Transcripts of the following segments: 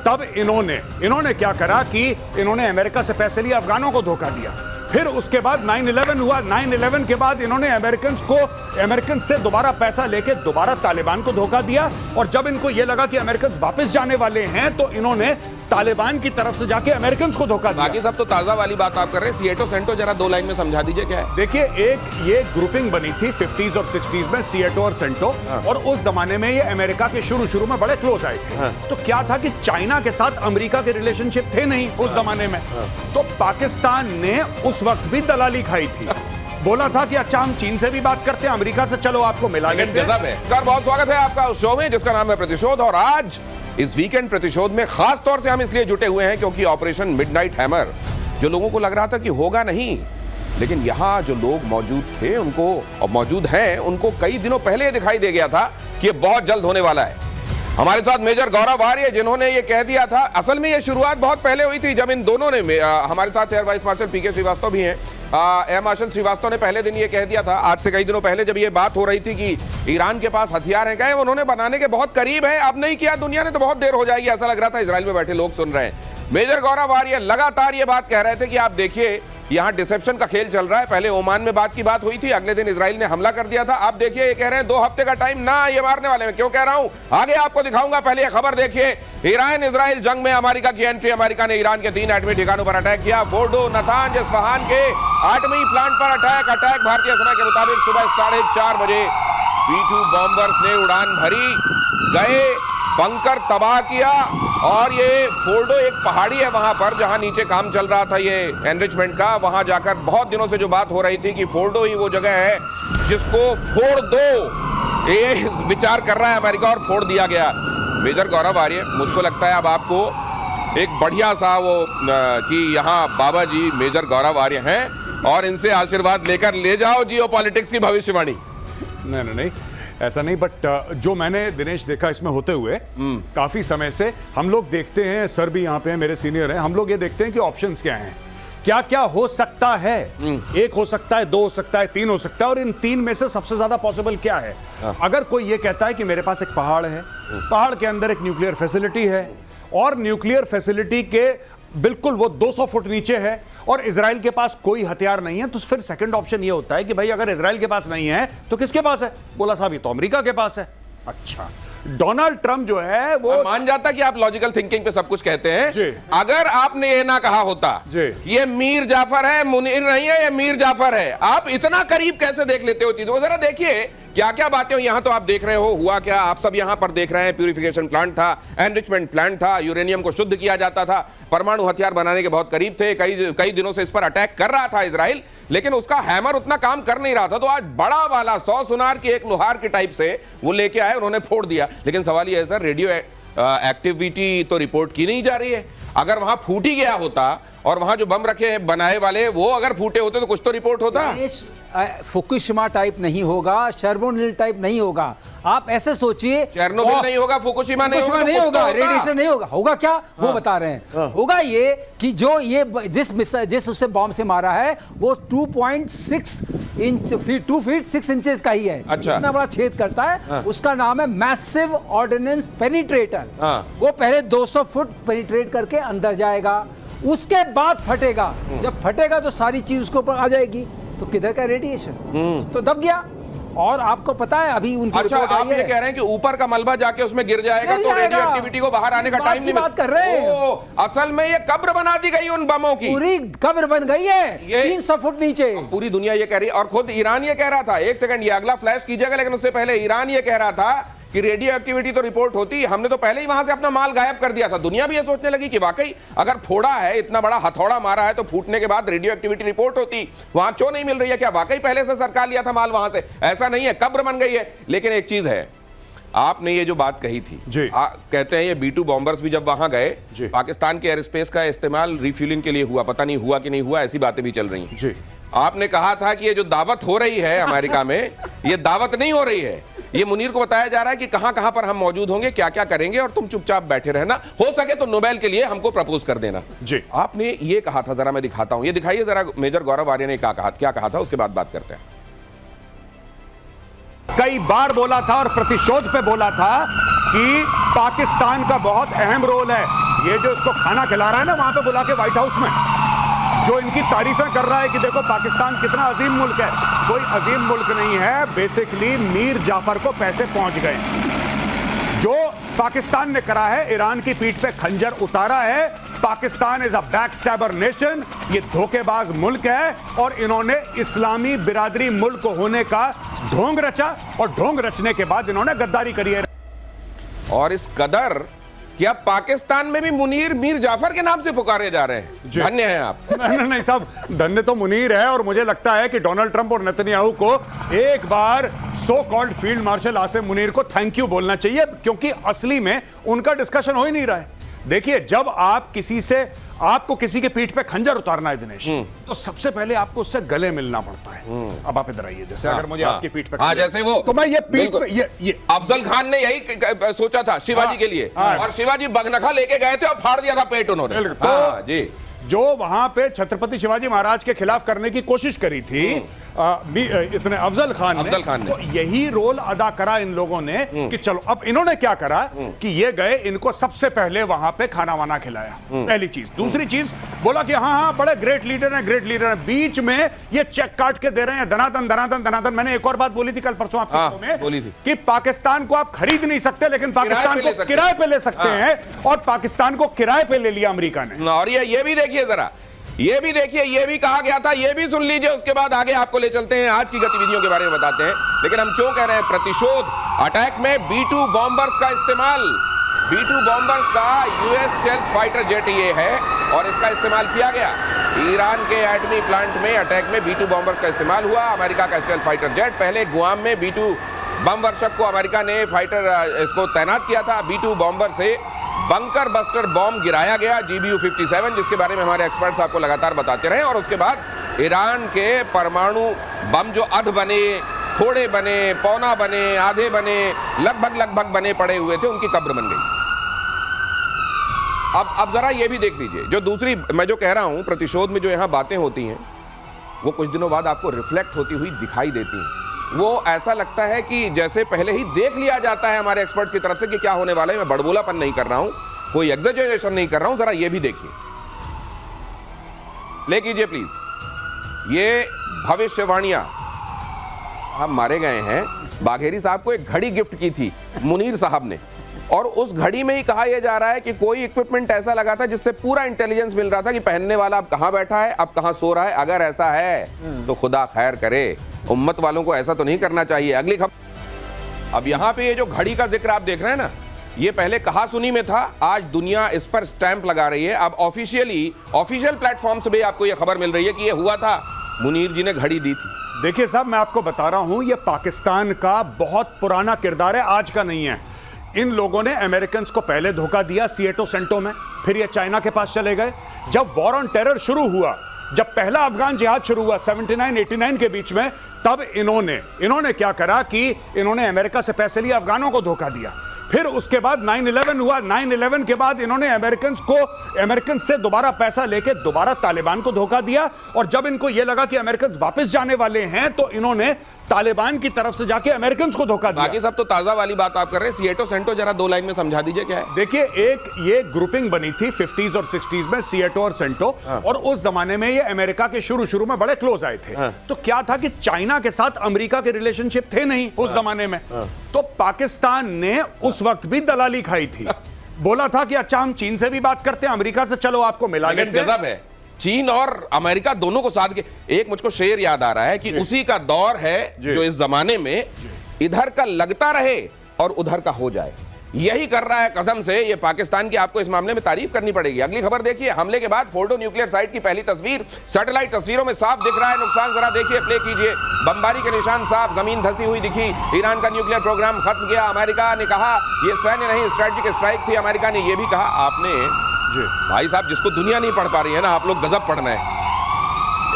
तब इन्होंने क्या करा कि इन्होंने अमेरिका से पैसे लिए, अफगानों को धोखा दिया। फिर उसके बाद 9/11 हुआ। 9/11 के बाद इन्होंने अमेरिकन से दोबारा पैसा लेके दोबारा तालिबान को धोखा दिया। और जब इनको यह लगा कि अमेरिकन वापस जाने वाले हैं तो इन्होंने तालिबान की तरफ से जाके अमेरिकन को धोखा दिया। बाकी सब तो ताजा वाली बात आप कर रहे हैं। सिएटो सेंटो जरा 2 लाइन में समझा दीजिए क्या है। देखिए, एक ये ग्रुपिंग बनी थी 50s और 60s में, सिएटो और सेंटो। और उस जमाने में ये अमेरिका के शुरू में बड़े क्लोज आए थे। तो क्या था कि चाइना के साथ अमेरिका के रिलेशनशिप थे नहीं उस जमाने में। तो पाकिस्तान ने उस वक्त भी दलाली खाई थी, बोला था कि अच्छा हम चीन से भी बात करते हैं, अमेरिका से चलो आपको मिला लेते हैं। नमस्कार, बहुत स्वागत है आपका उस शो में जिसका नाम है प्रतिशोध। और आज इस वीकेंड प्रतिशोध में खास तौर से हम इसलिए जुटे हुए हैं क्योंकि ऑपरेशन मिडनाइट हैमर, जो लोगों को लग रहा था कि होगा नहीं, लेकिन यहां जो लोग मौजूद थे उनको, और मौजूद हैं उनको, कई दिनों पहले दिखाई दे गया था कि ये बहुत जल्द होने वाला है। हमारे साथ मेजर गौरव आर्य, जिन्होंने ये कह दिया था। असल में ये शुरुआत बहुत पहले हुई थी जब इन दोनों ने, हमारे साथ एयर वाइस मार्शल पीके श्रीवास्तव भी हैं। एयर मार्शल श्रीवास्तव ने पहले दिन ये कह दिया था, आज से कई दिनों पहले जब ये बात हो रही थी कि ईरान के पास हथियार हैं, गए उन्होंने बनाने के बहुत करीब है, अब नहीं किया दुनिया ने तो बहुत देर हो जाएगी, ऐसा लग रहा था। इजराइल में बैठे लोग सुन रहे हैं। मेजर गौरव आर्य लगातार ये बात कह रहे थे कि आप देखिए यहाँ डिसेप्शन का खेल चल रहा है। पहले ओमान में बात की बात हुई थी, अगले दिन इजराइल ने हमला कर दिया था। आप देखिए ये कह रहे हैं 2 हफ्ते का टाइम ना, ये मारने वाले हैं। क्यों कह रहा हूं आगे आपको दिखाऊंगा, पहले ये खबर देखिए। ईरान इजराइल जंग में अमेरिका की एंट्री। अमेरिका ने ईरान के 3 एटमी ठिकानों पर अटैक किया। फोर्डो, नतांज, इस्फहान के एटमी प्लांट पर अटैक भारतीय समय के मुताबिक सुबह 4:30 बजे B-2 बॉम्बर्स ने उड़ान भरी, गए, बंकर तबाह किया। और ये फोर्डो एक पहाड़ी है वहां पर जहां नीचे काम चल रहा था ये एनरिचमेंट का। वहां जाकर बहुत दिनों से जो बात हो रही थी कि फोर्डो ही वो जगह है जिसको फोड़ दो, ये विचार कर रहा है अमेरिका, और फोड़ दिया गया। मेजर गौरव आर्य, मुझको लगता है अब आपको एक बढ़िया सा वो कि यहाँ बाबा जी मेजर गौरव आर्य हैं और इनसे आशीर्वाद लेकर ले जाओ जियोपॉलिटिक्स की भविष्यवाणी। नहीं, ऐसा नहीं। बट जो मैंने दिनेश देखा इसमें होते हुए काफी समय से, हम लोग देखते हैं, सर भी यहाँ पे हैं, मेरे सीनियर हैं, हम लोग ये देखते हैं कि ऑप्शंस क्या हैं, क्या क्या हो सकता है। 1 हो सकता है, 2 हो सकता है, 3 हो सकता है, और इन 3 में से सबसे ज्यादा पॉसिबल क्या है। अगर कोई ये कहता है कि मेरे पास एक पहाड़ है, पहाड़ के अंदर एक न्यूक्लियर फैसिलिटी है, और न्यूक्लियर फैसिलिटी के बिल्कुल वो 200 फुट नीचे है, और इजराइल के पास कोई हथियार नहीं है, तो फिर सेकंड ऑप्शन ये होता है कि भाई अगर इजराइल के पास नहीं है तो किसके पास है। बोला साहब ये तो अमेरिका के पास है। अच्छा, डोनाल्ड ट्रंप जो है वो मान जाता कि आप लॉजिकल थिंकिंग पे सब कुछ कहते हैं। अगर आपने ये ना कहा होता ये मीर जाफर है, मुनीर नहीं है, ये मीर जाफर है, आप इतना करीब कैसे देख लेते हो चीजों को। जरा देखिए क्या क्या बातें हो। यहां तो आप देख रहे हो हुआ क्या, आप सब यहां पर देख रहे हैं। प्यूरिफिकेशन प्लांट था, एनरिचमेंट प्लांट था, यूरेनियम को शुद्ध किया जाता था, परमाणु हथियार बनाने के बहुत करीब थे। कई दिनों से इस पर अटैक कर रहा था इजराइल, लेकिन उसका हैमर उतना काम कर नहीं रहा था। तो आज बड़ा वाला 100 सुनार की एक लोहार की टाइप से वो लेके आए, उन्होंने फोड़ दिया। लेकिन सवाल ये है सर, रेडियो एक्टिविटी तो रिपोर्ट की नहीं जा रही है। अगर वहां फूट ही गया होता और वहां जो बम रखे हैं बनाए वाले वो अगर फूटे होते तो कुछ तो रिपोर्ट होता। फुकुशिमा टाइप नहीं होगा, चेर्नोबिल टाइप नहीं होगा। आप ऐसे सोचिए, चेर्नोबिल नहीं होगा, फुकुशिमा नहीं होगा, नहीं होगा, रेडिएशन नहीं होगा। होगा क्या? वो बता रहे हैं। होगा ये कि जो ये जिस उससे बॉम्ब से मारा है वो 2.6 इंच 2 फीट 6 इंचेस का ही है। अच्छा, इतना बड़ा छेद करता है। उसका नाम है मैसिव ऑर्डिनेंस पेनिट्रेटर। वो पहले 200 फुट पेनिट्रेट करके अंदर जाएगा, उसके बाद फटेगा। जब फटेगा तो सारी चीज उसके ऊपर आ जाएगी। तो किधर का रेडिएशन तो दब गया। और आपको पता है अभी उनकी अच्छा, आप ये कह रहे हैं कि ऊपर का मलबा जाके उसमें गिर जाएगा तो रेडियो एक्टिविटी को बाहर आने का टाइम नहीं बात कर रहे हैं। असल में ये कब्र बना दी गई उन बमों की, पूरी कब्र बन गई है 300 फुट नीचे। पूरी दुनिया ये कह रही है, और खुद ईरान ये कह रहा था। एक सेकंड, ये अगला फ्लैश कीजिएगा, लेकिन उससे पहले ईरान ये कह रहा था कि रेडियो एक्टिविटी तो रिपोर्ट होती, हमने तो पहले ही वहां से अपना माल गायब कर दिया था। दुनिया भी ये सोचने लगी कि वाकई अगर फोड़ा है, इतना बड़ा हथौड़ा मारा है, तो फूटने के बाद रेडियो एक्टिविटी रिपोर्ट होती। वहां क्यों नहीं मिल रही है? क्या वाकई पहले से सरकार लिया था माल वहां से? ऐसा नहीं है, कब्र बन गई है। लेकिन एक चीज है, आपने ये जो बात कही थी, कहते हैं ये B-2 बॉम्बर्स भी जब वहां गए, पाकिस्तान के एयर स्पेस का इस्तेमाल रिफ्यूलिंग के लिए हुआ, पता नहीं हुआ कि नहीं हुआ, ऐसी बातें भी चल रही हैं। आपने कहा था कि ये जो दावत हो रही है अमेरिका में, ये दावत नहीं हो रही है, ये मुनीर को बताया जा रहा है कि कहां कहां पर हम मौजूद होंगे, क्या क्या करेंगे, और तुम चुपचाप बैठे रहना, हो सके तो नोबेल के लिए हमको प्रपोज कर देना। जी, आपने ये कहा था, जरा मैं दिखाता हूं, ये दिखाइए जरा मेजर गौरव आर्य ने क्या कहा था, उसके बाद बात करते हैं। कई बार बोला था और प्रतिशोध पे बोला था कि पाकिस्तान का बहुत अहम रोल है। ये जो इसको खाना खिला रहा है ना वहां पे बुला के व्हाइट हाउस में, जो इनकी तारीफें कर रहा है कि देखो पाकिस्तान कितना अजीम मुल्क है, कोई अजीम मुल्क नहीं है। बेसिकली मीर जाफर को पैसे पहुंच गए। जो पाकिस्तान ने करा है, ईरान की पीठ पे खंजर उतारा है। पाकिस्तान इज अ बैकस्टैबर नेशन, ये धोखेबाज मुल्क है और इन्होंने इस्लामी बिरादरी मुल्क होने का ढोंग रचा और ढोंग रचने के बाद इन्होंने गद्दारी करी है। और इस कदर कि अब पाकिस्तान में भी मुनीर मीर जाफर के नाम से पुकारे जा रहे हैं। धन्य हैं आप। नहीं साहब, धन्य तो मुनीर है और मुझे लगता है कि डोनाल्ड ट्रंप और नेतन्याहू को एक बार so called field marshal Asim Munir को थैंक यू बोलना चाहिए, क्योंकि असली में उनका डिस्कशन हो ही नहीं रहा है। देखिए, जब आप आपको किसी के पीठ पे खंजर उतारना है दिनेश, तो सबसे पहले आपको उससे गले मिलना पड़ता है। अब आप इधर आइए, जैसे अगर मुझे आपकी पीठ पे जैसे वो, तो मैं ये पीठ पे ये अफजल खान ने यही सोचा था शिवाजी के लिए, और शिवाजी बगनखा लेके गए थे और फाड़ दिया था पेट उन्होंने। तो जी, जो वहां पे छत्रपति शिवाजी महाराज के खिलाफ करने की कोशिश करी थी इसने अफजल खान ने, तो यही रोल अदा करा इन लोगों ने कि चलो। अब इन्होंने क्या करा कि ये गए, इनको सबसे पहले वहां पे खाना वाना खिलाया, पहली चीज। दूसरी चीज बोला कि हाँ बड़े ग्रेट लीडर हैं। बीच में ये चेक काट के दे रहे हैं धनाधन धनाधन धनाधन। मैंने एक और बात बोली थी कल परसों आपके में, बोली थी कि पाकिस्तान को आप खरीद नहीं सकते, लेकिन पाकिस्तान को किराए पे ले सकते हैं, और पाकिस्तान को किराए पे ले लिया अमेरिका ने। और ये भी देखिए जरा, ये भी देखिए, ये भी कहा गया था, ये भी सुन लीजिए। उसके बाद आगे आपको ले चलते हैं, आज की गतिविधियों के बारे में बताते हैं। लेकिन हम क्यों कह रहे हैं प्रतिशोध? अटैक में B-2 बॉम्बर्स का इस्तेमाल, B-2 बॉम्बर्स का यूएस स्टेल्थ फाइटर जेट ये है, और इसका इस्तेमाल किया गया ईरान के एटमी प्लांट में। अटैक में B-2 बॉम्बर्स का इस्तेमाल हुआ। अमेरिका का स्टेल्थ फाइटर जेट, पहले गुआम में B-2 बम वर्षक को अमेरिका ने फाइटर इसको तैनात किया था। B-2 बॉम्बर से बंकर बस्टर बॉम्ब गिराया गया, GBU-57, जिसके बारे में हमारे एक्सपर्ट्स आपको लगातार बताते रहे। और उसके बाद ईरान के परमाणु बम जो अध बने, थोड़े बने, पौना बने, आधे बने, लगभग बने पड़े हुए थे, उनकी कब्र बन गई। अब जरा ये भी देख लीजिए, जो दूसरी मैं जो कह रहा हूं, प्रतिशोध में जो यहां बातें होती हैं वो कुछ दिनों बाद आपको रिफ्लेक्ट होती हुई दिखाई देती हैं। वो ऐसा लगता है कि जैसे पहले ही देख लिया जाता है हमारे एक्सपर्ट्स की तरफ से कि क्या होने वाला है। मैं बड़बोलापन नहीं कर रहा हूं, कोई एग्जैजरेशन नहीं कर रहा हूं। जरा ये भी देखिए, ले कीजिए प्लीज। ये भविष्यवाणियां हम मारे गए हैं। बाघेरी साहब को एक घड़ी गिफ्ट की थी मुनीर साहब ने, और उस घड़ी में ही कहा यह जा रहा है कि कोई इक्विपमेंट ऐसा लगा था जिससे पूरा इंटेलिजेंस मिल रहा था कि पहनने वाला अब कहां बैठा है, अब कहां सो रहा है। अगर ऐसा है तो खुदा खैर करे, उम्मत वालों को ऐसा तो नहीं करना चाहिए। अगली खबर, अब यहां पे ये जो घड़ी का जिक्र आप देख रहे हैं ना, ये पहले कहा सुनी में था, आज दुनिया इस पर स्टैंप लगा रही है। अब ऑफिशियल प्लेटफॉर्म से भी आपको ये खबर मिल रही है कि ये हुआ था, मुनीर जी ने घड़ी दी थी। देखिए साहब, मैं आपको बता रहा हूं, ये पाकिस्तान का बहुत पुराना किरदार है, आज का नहीं है। इन लोगों ने अमेरिकन को पहले धोखा दिया सिएटो सेंटो में, फिर ये चाइना के पास चले गए। जब वॉर ऑन टेरर शुरू हुआ, जब पहला अफगान जिहाद शुरू हुआ 79-89 के बीच में, तब इन्होंने क्या करा कि इन्होंने अमेरिका से पैसे लिए, अफगानों को धोखा दिया। फिर उसके बाद 9/11 हुआ। 9/11 के बाद इन्होंने अमेरिकन से दोबारा पैसा लेके दोबारा तालिबान को धोखा दिया। और जब इनको यह लगा कि अमेरिकन वापस जाने वाले हैं, तो इन्होंने तालिबान की तरफ से जाके अमेरिकन को धोखा दिया। बाकी सब तो ताजा वाली बात आप कर रहे हैं। सिएटो सेंटो जरा 2 लाइन में समझा दीजिए क्या है। देखिए, एक ये ग्रुपिंग बनी थी 50s और 60s में, सिएटो और सेंटो। और उस जमाने में ये अमेरिका के शुरू में बड़े क्लोज आए थे। तो क्या था कि चाइना के साथ अमेरिका के रिलेशनशिप थे नहीं उस जमाने में। तो पाकिस्तान ने उस वक्त भी दलाली खाई थी। बोला था कि अच्छा, हम चीन से भी बात करते हैं, अमेरिका से चलो आपको मिला लेते हैं। गजब है, चीन और अमेरिका दोनों को साथ के। एक मुझको शेर याद आ रहा है कि उसी का दौर है जो इस जमाने में इधर का लगता रहे और उधर का हो जाए। यही कर रहा है कसम से ये पाकिस्तान की। आपको इस मामले में तारीफ करनी पड़ेगी। अगली खबर देखिए, हमले के बाद फोर्डो न्यूक्लियर साइट की पहली तस्वीर सैटेलाइट तस्वीरों में साफ दिख रहा है नुकसान। जरा देखिए, प्ले कीजिए। बमबारी के निशान साफ, जमीन धंसी हुई दिखी। ईरान का न्यूक्लियर प्रोग्राम खत्म किया। अमेरिका ने कहा यह सैन्य नहीं, स्ट्रेटेजिक स्ट्राइक थी। अमेरिका ने यह भी कहा। आपने भाई साहब, जिसको दुनिया नहीं पढ़ पा रही है ना, आप लोग गजब पढ़ना है।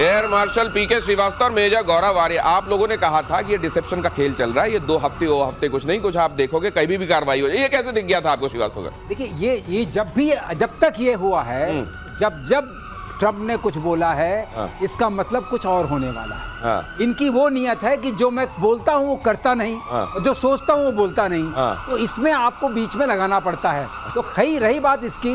एयर मार्शल पीके श्रीवास्तव और मेजर गौरव आर्य, आप लोगों ने कहा था कि ये डिसेप्शन का खेल चल रहा है, ये 2 हफ्ते वो हफ्ते कुछ नहीं, कुछ आप देखोगे कहीं भी कार्रवाई हो जाए। ये कैसे दिख गया था आपको श्रीवास्तव सर? देखिए, ये जब तक ये हुआ है, जब ट्रम्प ने कुछ बोला है, इसका मतलब कुछ और होने वाला है। इनकी वो नियत है कि जो मैं बोलता हूँ वो करता नहीं, और जो सोचता हूँ वो बोलता नहीं, तो इसमें आपको बीच में लगाना पड़ता है। तो खैर रही बात इसकी,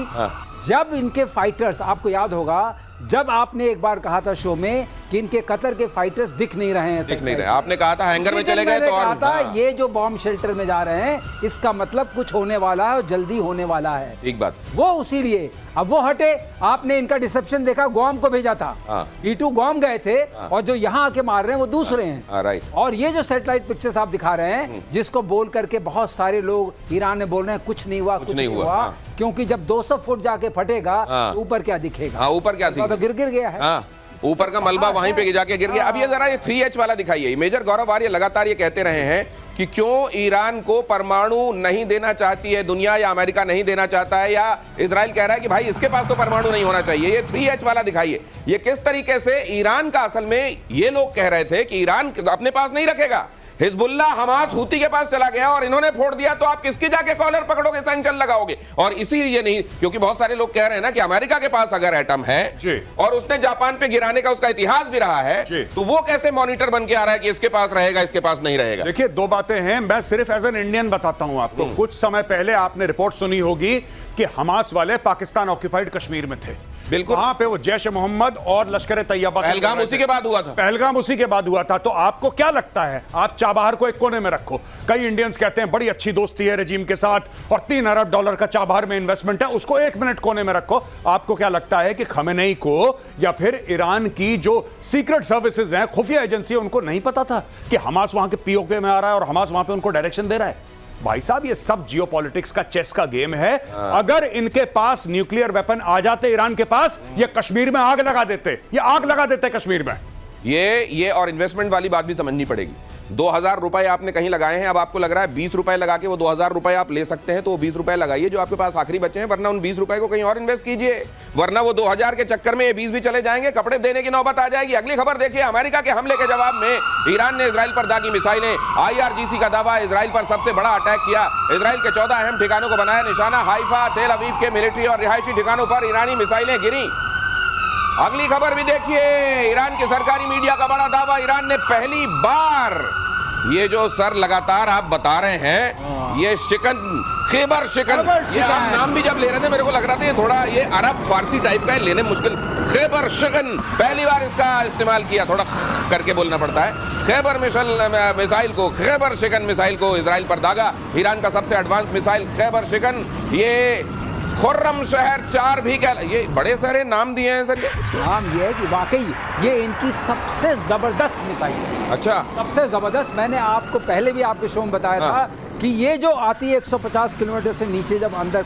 जब इनके फाइटर्स, आपको याद होगा जब आपने एक बार कहा था शो में कि इनके कतर के फाइटर्स दिख नहीं रहे हैं, दिख नहीं रहे, आपने कहा था हैंगर में चले गए तो और कहा था ये जो बॉम्ब शेल्टर में जा रहे हैं इसका मतलब कुछ होने वाला है और जल्दी होने वाला है। एक बात वो उसी लिए अब वो हटे। आपने इनका डिसेप्शन देखा, गुआम को भेजा था, E2 गुआम गए थे, और जो यहाँ आके मार रहे हैं वो दूसरे हैं। राइट। और ये जो सैटेलाइट पिक्चर्स आप दिखा रहे हैं, जिसको बोल करके बहुत सारे लोग ईरान में बोल रहे हैं कुछ नहीं हुआ, कुछ नहीं हुआ, क्योंकि जब 200 फुट जाके फटेगा तो ऊपर क्या दिखेगा? ऊपर क्या दिखेगा? तो गिर गया है, ऊपर का मलबा वहीं पे जाके गिर गया। अब ये जरा ये 3H वाला दिखाइए। मेजर गौरव आर्य लगातार ये कहते रहे हैं कि क्यों ईरान को परमाणु नहीं देना चाहती है दुनिया, या अमेरिका नहीं देना चाहता है, या इजराइल कह रहा है कि भाई इसके पास तो परमाणु नहीं होना चाहिए। ये 3H वाला दिखाइए, ये किस तरीके से ईरान का, असल में ये लोग कह रहे थे कि ईरान अपने पास नहीं रखेगा, हिजबुल्लाह हमास हूती के पास चला गया और इन्होंने फोड़ दिया, तो आप किसकी जाके कॉलर पकड़ोगे, सैंक्शन लगाओगे? और इसीलिए नहीं, क्योंकि बहुत सारे लोग कह रहे हैं ना कि अमेरिका के पास अगर एटम है और उसने जापान पे गिराने का उसका इतिहास भी रहा है, तो वो कैसे मॉनिटर बन के आ रहा है कि इसके पास रहेगा, इसके पास नहीं रहेगा? देखिए, दो बातें हैं, मैं सिर्फ एज एन इंडियन बताता हूं आपको। कुछ समय पहले आपने रिपोर्ट सुनी होगी कि हमास वाले पाकिस्तान ऑक्यूपाइड कश्मीर में थे। बिल्कुल, वहां पे वो जैश मोहम्मद और लश्कर तैयबा, पहलगाम उसी के बाद हुआ था। पहलगाम उसी के बाद हुआ था। तो आपको क्या लगता है, आप चाबहार को एक कोने में रखो, कई इंडियंस कहते हैं बड़ी अच्छी दोस्ती है रेजिम के साथ और $3 अरब का चाबहार में इन्वेस्टमेंट है, उसको 1 मिनट कोने में रखो। आपको क्या लगता है कि खमेनेई को या फिर ईरान की जो सीक्रेट सर्विसेज हैं, खुफिया एजेंसी है, उनको नहीं पता था कि हमास वहां के पीओके में आ रहा है और हमास वहां पे उनको डायरेक्शन दे रहा है? भाई साहब, ये सब जियोपॉलिटिक्स का चेस का गेम है। अगर इनके पास न्यूक्लियर वेपन आ जाते ईरान के पास, ये कश्मीर में आग लगा देते, ये आग लगा देते कश्मीर में। ये और इन्वेस्टमेंट वाली बात भी समझनी पड़ेगी। 2000 रुपए आपने कहीं लगाए हैं, अब आपको लग रहा है 20 रुपए लगा के वो 2000 रुपए आप ले सकते हैं, तो वो 20 रुपए लगाइए जो आपके पास आखिरी बचे हैं, वरना उन 20 रुपए को कहीं और इन्वेस्ट कीजिए, वरना वो 2000 के चक्कर में ये 20 भी चले जाएंगे, कपड़े देने की नौबत आ जाएगी। अगली खबर देखिए, अमेरिका के हमले के जवाब में ईरान ने इजराइल पर दागी मिसाइलें। IRGC का दावा, इजराइल पर सबसे बड़ा अटैक किया, इजराइल के 14 अहम ठिकानों को बनाया निशाना। हाइफा, तेल अवीव के मिलिट्री और रिहायशी ठिकानों पर ईरानी मिसाइलें गिरी। अगली खबर भी देखिए, ईरान के सरकारी मीडिया का बड़ा दावा, ईरान ने पहली बार, ये जो सर लगातार आप बता रहे हैं, ये शिकन, खैबर शिकन, ये आप नाम भी जब ले रहे थे मेरे को लग रहा था ये थोड़ा ये अरब फारसी टाइप का है, लेने मुश्किल। खैबर शिकन, पहली बार इसका इस्तेमाल किया, थोड़ा करके बोलना पड़ता है। खैबर मिसाइल को, खैबर शिकन मिसाइल को इजराइल पर दागा। ईरान का सबसे एडवांस मिसाइल खैबर शिकन, ये खुर्रम शहर 4 भी कह, ये बड़े सारे नाम दिए हैं सर। ये नाम ये है कि वाकई ये इनकी सबसे जबरदस्त मिसाइल है। अच्छा, सबसे जबरदस्त। मैंने आपको पहले भी आपके शो में बताया था कि ये जो आती है 150 किलोमीटर से नीचे, जब अंदर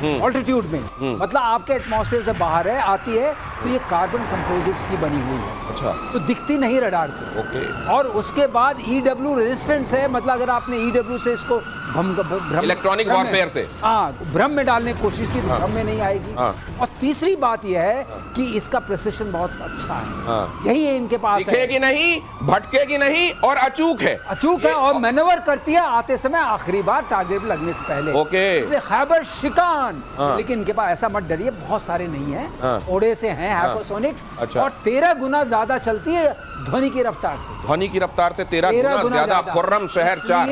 ऑल्टीट्यूड में, मतलब आपके एटमॉस्फेयर से बाहर है, आती है, तो ये कार्बन कंपोजिट्स की बनी हुई है। अच्छा, तो दिखती नहीं रडार पे। ओके। और उसके बाद EW रेजिस्टेंस है, मतलब अगर आपने EW से इसको इलेक्ट्रॉनिक वॉरफेयर से भ्रम में डालने की कोशिश की तो भ्रम में नहीं आएगी। और तीसरी बात यह है कि इसका प्रिसिशन बहुत अच्छा है। यही है इनके पास, दिखेगी नहीं, भटकेगी नहीं और अचूक है, अचूक है, और मैनेवर करती है आते समय आखिरी बार टारगेट लगने से पहले। ओके। खैबर शिकान, लेकिन इनके पास, ऐसा मत डरिए, बहुत सारे नहीं है, थोड़े से हैं हाइपरसोनिक्स। और 13 गुना ज्यादा चलती है ध्वनि की रफ्तार से। ध्वनि की रफ्तार से 13 गुना ज्यादा। खुर्रम शहर 4।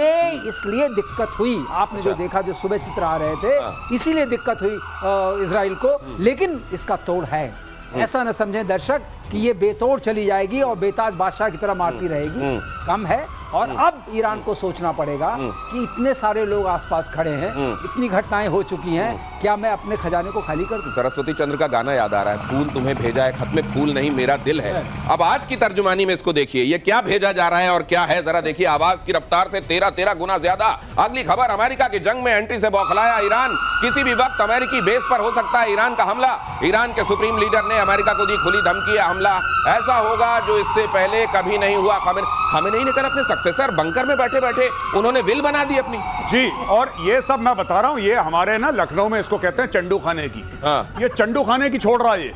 इसलिए दिक्कत हुई, आपने जो देखा, जो सुबह चित्र आ रहे थे, इसीलिए दिक्कत हुई इजराइल को। लेकिन इसका तोड़ है, ऐसा न समझें दर्शक कि ये बेतोड़ चली जाएगी और बेताज बादशाह की तरह मारती रहेगी, कम है। और अब ईरान को सोचना पड़ेगा कि इतने सारे लोग आसपास खड़े हैं, इतनी घटनाएं हो चुकी हैं, क्या मैं अपने खजाने को खाली कर दूं? सरस्वती चंद्र का गाना याद आ रहा है, फूल तुम्हें भेजा है, खत में फूल नहीं मेरा दिल है। अब आज की तर्जुमानी में इसको देखिए, ये क्या भेजा जा रहा है और क्या है, जरा देखिए। आवाज की रफ्तार से 13 गुना ज्यादा। अगली खबर, अमेरिका की जंग में एंट्री से बौखलाया ईरान, किसी भी वक्त अमेरिकी बेस पर हो सकता है ईरान का हमला। ईरान के सुप्रीम लीडर ने अमेरिका को दी खुली धमकी, हमला ऐसा होगा जो इससे पहले कभी नहीं हुआ। खमेनेई ने कल अपने सक्सेसर बंकर में बैठे बैठे उन्होंने विल बना दी अपनी। जी, और ये सब मैं बता रहा हूं, ये हमारे ना लखनऊ में इसको कहते हैं चंडू खाने की। ये चंडू खाने की छोड़ रहा है ये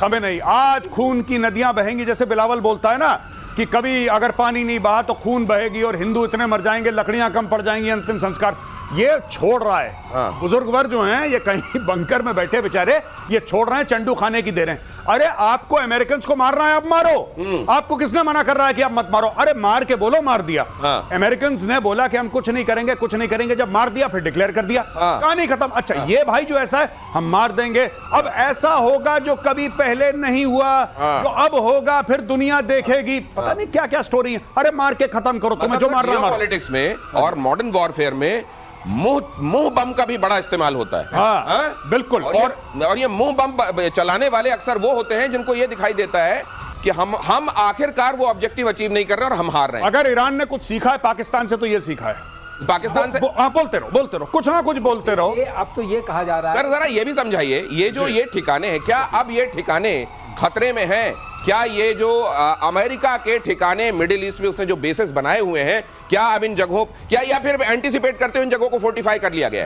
खमेनेई। आज खून की नदियां बहेंगी, जैसे बिलावल बोलता है ना कि कभी अगर पानी नहीं बहा तो खून बहेगी और हिंदू इतने मर जाएंगे, लकड़ियां कम पड़ जाएंगी, अंतिम संस्कार। ये छोड़ रहा है। हाँ। बुजुर्ग वर्ग जो हैं ये कहीं बंकर में बैठे बेचारे, ये छोड़ रहे हैं, चंडू खाने की दे रहे हैं। अरे आपको अमेरिकन को मारना है, अब मारो। आपको किसने मना कर रहा है कि आप मत मारो? अरे मार के बोलो मार दिया। हाँ। अमेरिकन ने बोला कि हम कुछ नहीं करेंगे, कुछ नहीं करेंगे, जब मार दिया फिर डिक्लेयर कर दिया। हाँ। कहानी खत्म। अच्छा ये भाई जो ऐसा है हम मार देंगे, अब ऐसा होगा जो कभी पहले नहीं हुआ, जो अब होगा फिर दुनिया देखेगी। पता नहीं क्या क्या स्टोरी है। अरे मार के खत्म करो, तुम्हें जो मारना है मारो। पॉलिटिक्स में और मॉडर्न वॉरफेयर में मुंह बम का भी बड़ा इस्तेमाल होता है। हाँ, बिल्कुल। और ये मुंह बम चलाने वाले अक्सर वो होते हैं जिनको ये दिखाई देता है कि हम आखिरकार वो ऑब्जेक्टिव अचीव नहीं कर रहे और हम हार रहे हैं। अगर ईरान ने कुछ सीखा है पाकिस्तान से तो ये सीखा है। पाकिस्तान से बोलते रहो, कुछ ना कुछ बोलते रहो। अब तो ये कहा जा रहा है, सर जरा ये भी समझाइए, ये ठिकाने हैं, क्या अब ये ठिकाने खतरे में हैं? क्या ये जो अमेरिका के ठिकाने मिडिल ईस्ट में उसने जो बेसेस बनाए हुए हैं, क्या अब इन जगहों, क्या या फिर एंटीसिपेट करते हुए इन जगहों को फोर्टिफाई कर लिया गया